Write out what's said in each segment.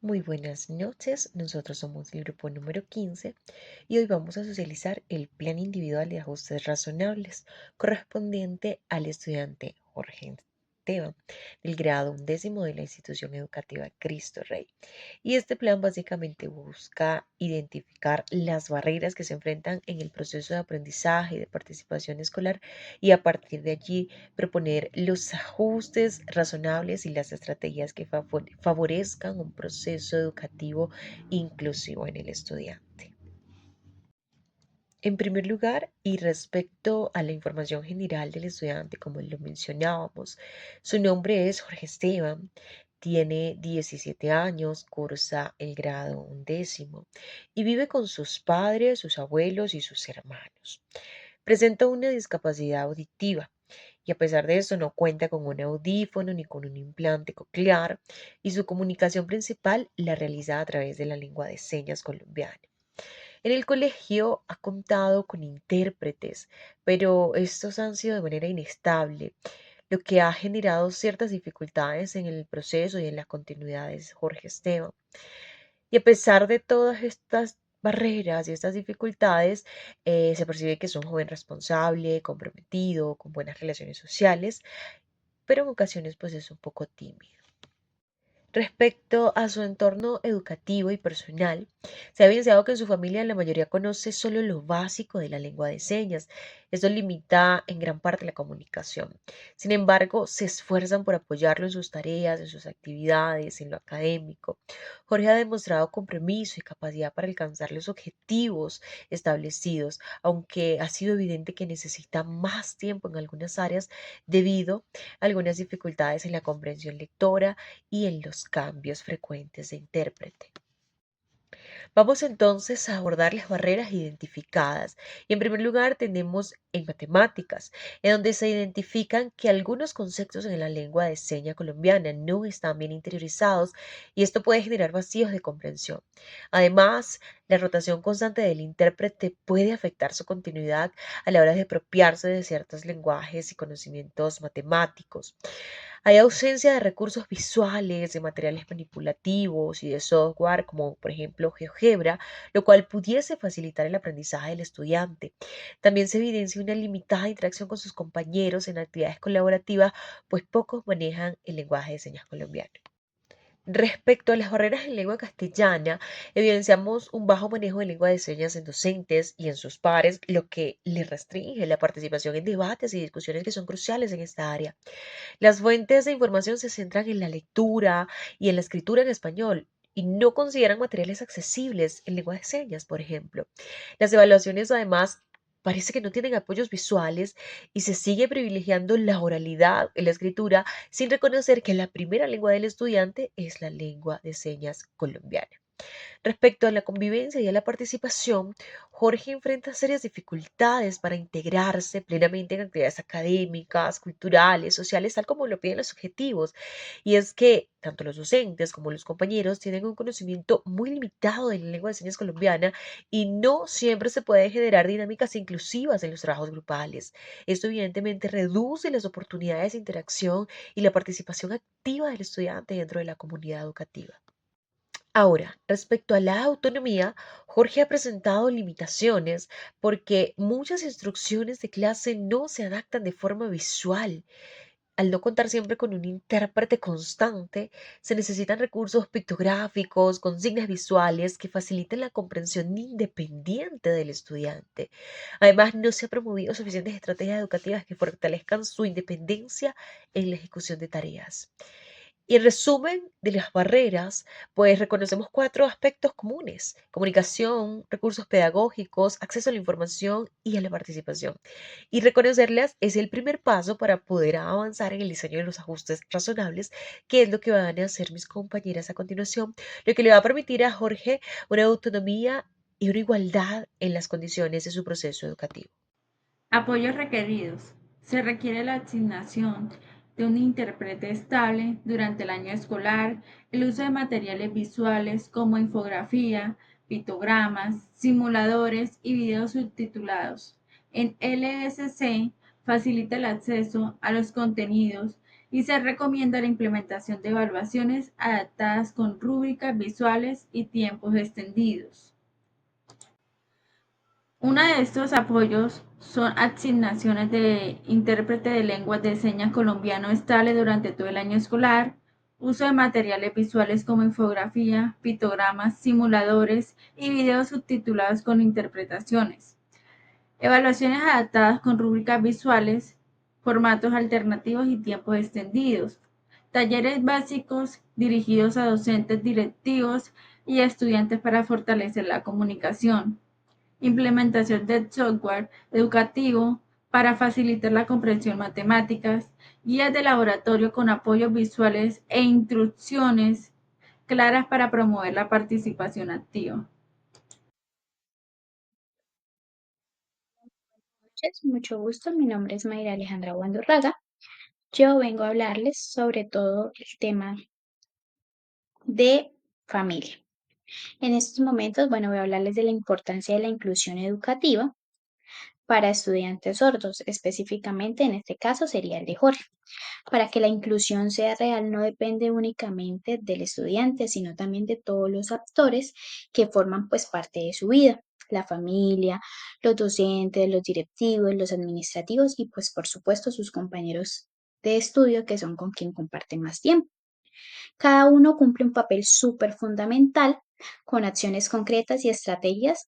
Muy buenas noches, nosotros somos el grupo número 15 y hoy vamos a socializar el plan individual de ajustes razonables correspondiente al estudiante Jorge Esteban del grado 11 de la institución educativa Cristo Rey. Y este plan básicamente busca identificar las barreras que se enfrentan en el proceso de aprendizaje y de participación escolar y a partir de allí proponer los ajustes razonables y las estrategias que favorezcan un proceso educativo inclusivo en el estudiante. En primer lugar, y respecto a la información general del estudiante, como lo mencionábamos, su nombre es Jorge Esteban, tiene 17 años, cursa el grado 11 y vive con sus padres, sus abuelos y sus hermanos. Presenta una discapacidad auditiva y a pesar de eso no cuenta con un audífono ni con un implante coclear y su comunicación principal la realiza a través de la lengua de señas colombiana. En el colegio ha contado con intérpretes, pero estos han sido de manera inestable, lo que ha generado ciertas dificultades en el proceso y en la continuidad de Jorge Esteban. Y a pesar de todas estas barreras y estas dificultades, se percibe que es un joven responsable, comprometido, con buenas relaciones sociales, pero en ocasiones pues es un poco tímido. Respecto a su entorno educativo y personal, se ha evidenciado que en su familia la mayoría conoce solo lo básico de la lengua de señas. Esto limita en gran parte la comunicación. Sin embargo, se esfuerzan por apoyarlo en sus tareas, en sus actividades, en lo académico. Jorge ha demostrado compromiso y capacidad para alcanzar los objetivos establecidos, aunque ha sido evidente que necesita más tiempo en algunas áreas debido a algunas dificultades en la comprensión lectora y en los cambios frecuentes de intérprete. Vamos entonces a abordar las barreras identificadas. Y en primer lugar tenemos en matemáticas, en donde se identifican que algunos conceptos en la lengua de seña colombiana no están bien interiorizados y esto puede generar vacíos de comprensión. Además, la rotación constante del intérprete puede afectar su continuidad a la hora de apropiarse de ciertos lenguajes y conocimientos matemáticos. Hay ausencia de recursos visuales, de materiales manipulativos y de software, como por ejemplo GeoGebra, lo cual pudiese facilitar el aprendizaje del estudiante. También se evidencia una limitada interacción con sus compañeros en actividades colaborativas, pues pocos manejan el lenguaje de señas colombiano. Respecto a las barreras en lengua castellana, evidenciamos un bajo manejo de lengua de señas en docentes y en sus pares, lo que le restringe la participación en debates y discusiones que son cruciales en esta área. Las fuentes de información se centran en la lectura y en la escritura en español y no consideran materiales accesibles en lengua de señas, por ejemplo. Las evaluaciones, además, parece que no tienen apoyos visuales y se sigue privilegiando la oralidad en la escritura sin reconocer que la primera lengua del estudiante es la lengua de señas colombiana. Respecto a la convivencia y a la participación, Jorge enfrenta serias dificultades para integrarse plenamente en actividades académicas, culturales, sociales, tal como lo piden los objetivos. Y es que tanto los docentes como los compañeros tienen un conocimiento muy limitado de la lengua de señas colombiana y no siempre se pueden generar dinámicas inclusivas en los trabajos grupales. Esto evidentemente reduce las oportunidades de interacción y la participación activa del estudiante dentro de la comunidad educativa. Ahora, respecto a la autonomía, Jorge ha presentado limitaciones porque muchas instrucciones de clase no se adaptan de forma visual. Al no contar siempre con un intérprete constante, se necesitan recursos pictográficos, consignas visuales que faciliten la comprensión independiente del estudiante. Además, no se han promovido suficientes estrategias educativas que fortalezcan su independencia en la ejecución de tareas. Y en resumen de las barreras, pues reconocemos cuatro aspectos comunes: comunicación, recursos pedagógicos, acceso a la información y a la participación. Y reconocerlas es el primer paso para poder avanzar en el diseño de los ajustes razonables, que es lo que van a hacer mis compañeras a continuación, lo que le va a permitir a Jorge una autonomía y una igualdad en las condiciones de su proceso educativo. Apoyos requeridos. Se requiere la asignación de un intérprete estable durante el año escolar, el uso de materiales visuales como infografía, pictogramas, simuladores y videos subtitulados. En LSC facilita el acceso a los contenidos y se recomienda la implementación de evaluaciones adaptadas con rúbricas visuales y tiempos extendidos. Uno de estos apoyos son asignaciones de intérprete de lenguas de señas colombiano estable durante todo el año escolar, uso de materiales visuales como infografía, pictogramas, simuladores y videos subtitulados con interpretaciones, evaluaciones adaptadas con rúbricas visuales, formatos alternativos y tiempos extendidos, talleres básicos dirigidos a docentes directivos y a estudiantes para fortalecer la comunicación, implementación de software educativo para facilitar la comprensión matemáticas, guías de laboratorio con apoyos visuales e instrucciones claras para promover la participación activa. Noches, mucho gusto. Mi nombre es Mayra Alejandra Guandurraga. Yo vengo a hablarles sobre todo el tema de familia. En estos momentos, bueno, voy a hablarles de la importancia de la inclusión educativa para estudiantes sordos. Específicamente, en este caso, sería el de Jorge. Para que la inclusión sea real, no depende únicamente del estudiante, sino también de todos los actores que forman pues parte de su vida. La familia, los docentes, los directivos, los administrativos y pues por supuesto sus compañeros de estudio que son con quien comparten más tiempo. Cada uno cumple un papel súper fundamental con acciones concretas y estrategias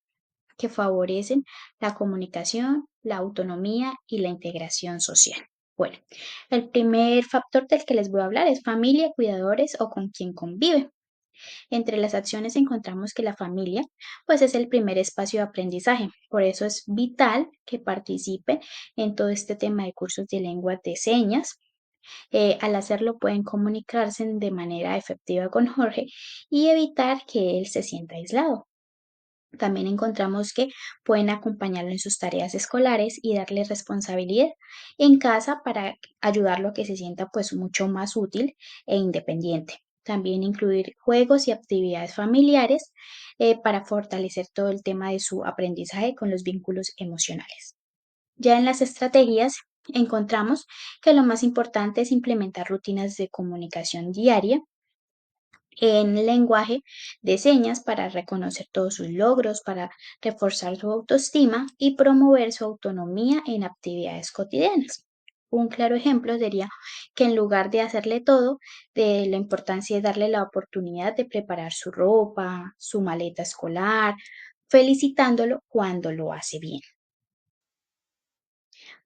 que favorecen la comunicación, la autonomía y la integración social. Bueno, el primer factor del que les voy a hablar es familia, cuidadores o con quien convive. Entre las acciones encontramos que la familia, pues es el primer espacio de aprendizaje. Por eso es vital que participe en todo este tema de cursos de lengua de señas. Al hacerlo pueden comunicarse de manera efectiva con Jorge y evitar que él se sienta aislado. También encontramos que pueden acompañarlo en sus tareas escolares y darle responsabilidad en casa para ayudarlo a que se sienta pues mucho más útil e independiente. También incluir juegos y actividades familiares para fortalecer todo el tema de su aprendizaje con los vínculos emocionales. Ya en las estrategias encontramos que lo más importante es implementar rutinas de comunicación diaria en lenguaje de señas para reconocer todos sus logros, para reforzar su autoestima y promover su autonomía en actividades cotidianas. Un claro ejemplo sería que en lugar de hacerle todo, de la importancia de darle la oportunidad de preparar su ropa, su maleta escolar, felicitándolo cuando lo hace bien.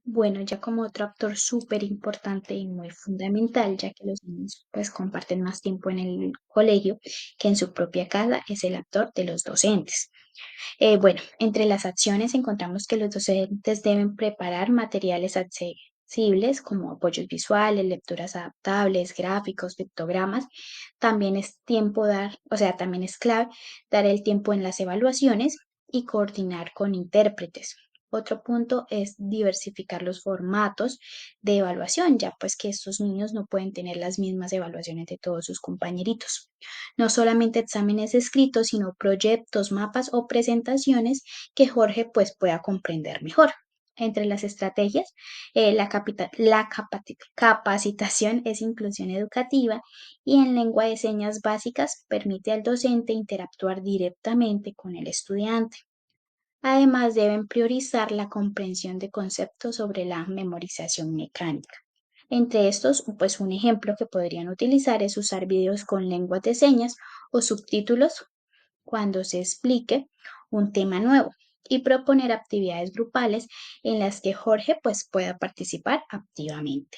Bueno, ya como otro actor súper importante y muy fundamental, ya que los niños pues comparten más tiempo en el colegio que en su propia casa, es el actor de los docentes. Bueno, entre las acciones encontramos que los docentes deben preparar materiales accesibles como apoyos visuales, lecturas adaptables, gráficos, pictogramas. También es tiempo dar, o sea, también es clave dar el tiempo en las evaluaciones y coordinar con intérpretes. Otro punto es diversificar los formatos de evaluación, ya pues que estos niños no pueden tener las mismas evaluaciones de todos sus compañeritos. No solamente exámenes escritos, sino proyectos, mapas o presentaciones que Jorge pues pueda comprender mejor. Entre las estrategias, capacitación es inclusión educativa y en lengua de señas básicas permite al docente interactuar directamente con el estudiante. Además, deben priorizar la comprensión de conceptos sobre la memorización mecánica. Entre estos, pues un ejemplo que podrían utilizar es usar videos con lenguas de señas o subtítulos cuando se explique un tema nuevo y proponer actividades grupales en las que Jorge pues pueda participar activamente.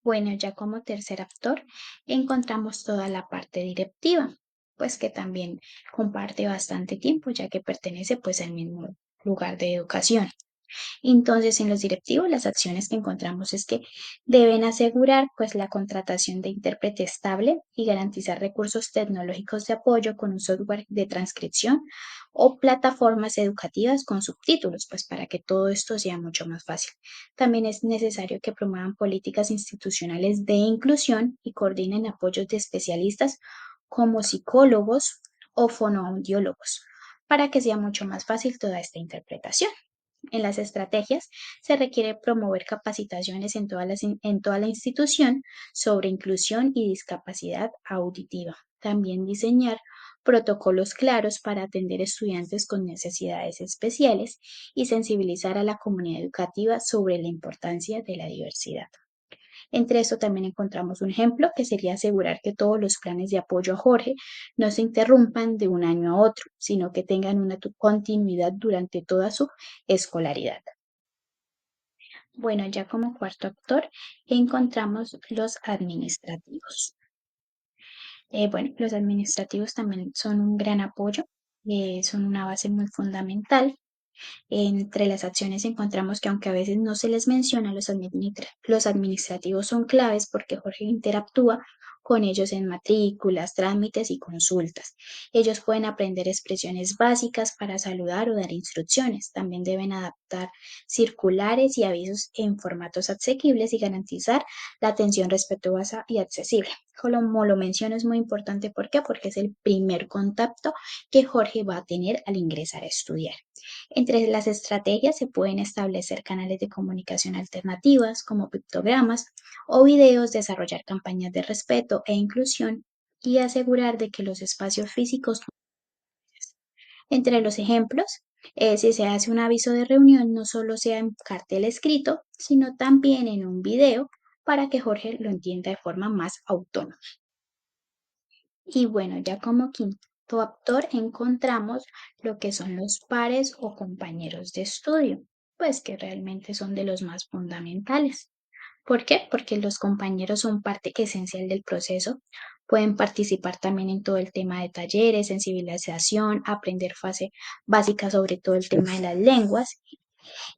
Bueno, ya como tercer actor encontramos toda la parte directiva, pues que también comparte bastante tiempo ya que pertenece pues al mismo lugar de educación. Entonces, en los directivos, las acciones que encontramos es que deben asegurar pues la contratación de intérprete estable y garantizar recursos tecnológicos de apoyo con un software de transcripción o plataformas educativas con subtítulos, pues para que todo esto sea mucho más fácil. También es necesario que promuevan políticas institucionales de inclusión y coordinen apoyos de especialistas como psicólogos o fonoaudiólogos para que sea mucho más fácil toda esta interpretación. En las estrategias se requiere promover capacitaciones en toda la institución sobre inclusión y discapacidad auditiva. También diseñar protocolos claros para atender estudiantes con necesidades especiales y sensibilizar a la comunidad educativa sobre la importancia de la diversidad. Entre esto también encontramos un ejemplo que sería asegurar que todos los planes de apoyo a Jorge no se interrumpan de un año a otro, sino que tengan una continuidad durante toda su escolaridad. Bueno, ya como cuarto actor encontramos los administrativos. Bueno, los administrativos también son un gran apoyo, son una base muy fundamental. Entre las acciones encontramos que aunque a veces no se les menciona, los administrativos son claves porque Jorge interactúa con ellos en matrículas, trámites y consultas. Ellos pueden aprender expresiones básicas para saludar o dar instrucciones. También deben adaptar circulares y avisos en formatos asequibles y garantizar la atención respetuosa y accesible. Como lo menciono, es muy importante. ¿Por qué? Porque es el primer contacto que Jorge va a tener al ingresar a estudiar. Entre las estrategias se pueden establecer canales de comunicación alternativas como pictogramas o videos, desarrollar campañas de respeto e inclusión y asegurar de que los espacios físicos. Entre los ejemplos, si se hace un aviso de reunión, no solo sea en cartel escrito, sino también en un video para que Jorge lo entienda de forma más autónoma. Y bueno, ya como quinto actor encontramos lo que son los pares o compañeros de estudio, pues que realmente son de los más fundamentales. ¿Por qué? Porque los compañeros son parte esencial del proceso. Pueden participar también en todo el tema de talleres, sensibilización, aprender fase básica sobre todo el tema de las lenguas,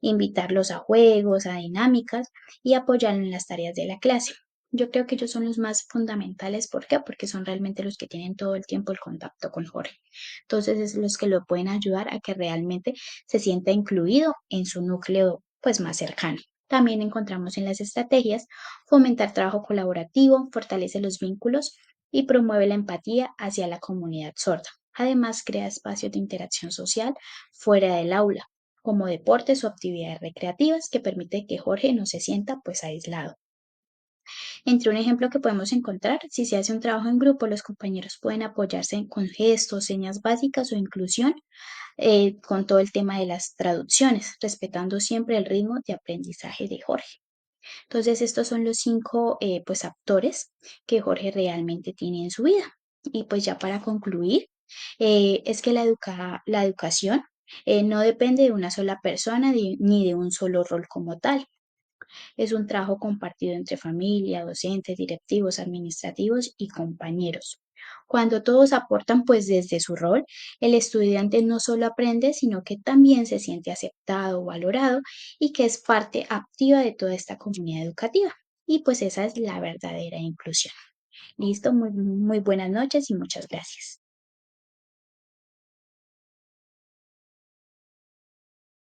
invitarlos a juegos, a dinámicas y apoyarlos en las tareas de la clase. Yo creo que ellos son los más fundamentales. ¿Por qué? Porque son realmente los que tienen todo el tiempo el contacto con Jorge. Entonces, es los que lo pueden ayudar a que realmente se sienta incluido en su núcleo pues más cercano. También encontramos en las estrategias fomentar trabajo colaborativo, fortalece los vínculos y promueve la empatía hacia la comunidad sorda. Además, crea espacios de interacción social fuera del aula, como deportes o actividades recreativas que permite que Jorge no se sienta pues aislado. Entre un ejemplo que podemos encontrar, si se hace un trabajo en grupo, los compañeros pueden apoyarse con gestos, señas básicas o inclusión con todo el tema de las traducciones, respetando siempre el ritmo de aprendizaje de Jorge. Entonces, estos son los 5 pues actores que Jorge realmente tiene en su vida. Y pues ya para concluir, es que la educación no depende de una sola persona ni de un solo rol como tal. Es un trabajo compartido entre familia, docentes, directivos, administrativos y compañeros. Cuando todos aportan pues desde su rol, el estudiante no solo aprende, sino que también se siente aceptado, valorado y que es parte activa de toda esta comunidad educativa. Y pues esa es la verdadera inclusión. Listo, muy buenas noches y muchas gracias.